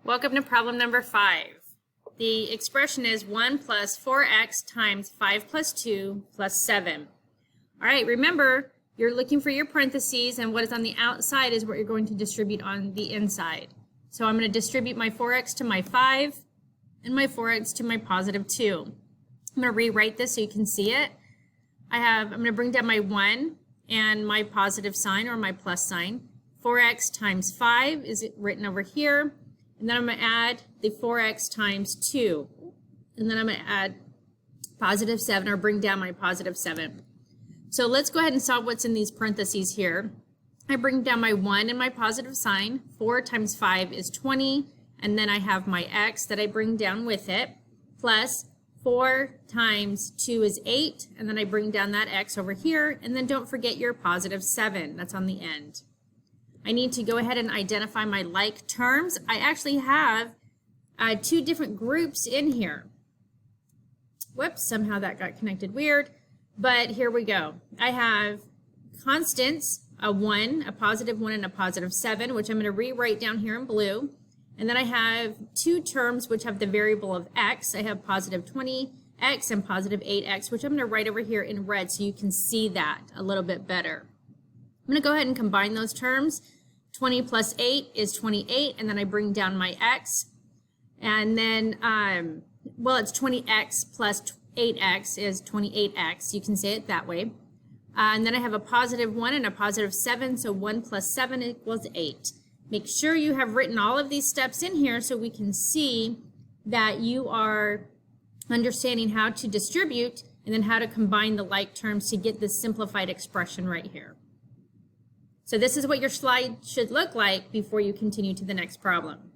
Welcome to problem number 5. The expression is 1 plus 4x times 5 plus 2 plus 7. All right, remember, you're looking for your parentheses, and what is on the outside is what you're going to distribute on the inside. So I'm going to distribute my 4x to my 5 and my 4x to my positive 2. I'm going to rewrite this so you can see it. I'm going to bring down my 1 and my positive sign or my plus sign. 4x times 5 is written over here. And then I'm going to add the 4x times 2. And then I'm going to add positive 7 or bring down my positive 7. So let's go ahead and solve what's in these parentheses here. I bring down my 1 and my positive sign. 4 times 5 is 20. And then I have my x that I bring down with it. Plus 4 times 2 is 8. And then I bring down that x over here. And then don't forget your positive 7. That's on the end. I need to go ahead and identify my like terms. I actually have two different groups in here. Whoops, somehow that got connected weird, but here we go. I have constants, a 1, a positive 1, and a positive 7, which I'm going to rewrite down here in blue. And then I have two terms which have the variable of x. I have positive 20x and positive 8x, which I'm going to write over here in red so you can see that a little bit better. I'm going to go ahead and combine those terms. 20 plus 8 is 28, and then I bring down my x. And then, it's 20x plus 8x is 28x. You can say it that way. And then I have a positive 1 and a positive 7, so 1 plus 7 equals 8. Make sure you have written all of these steps in here so we can see that you are understanding how to distribute and then how to combine the like terms to get this simplified expression right here. So this is what your slide should look like before you continue to the next problem.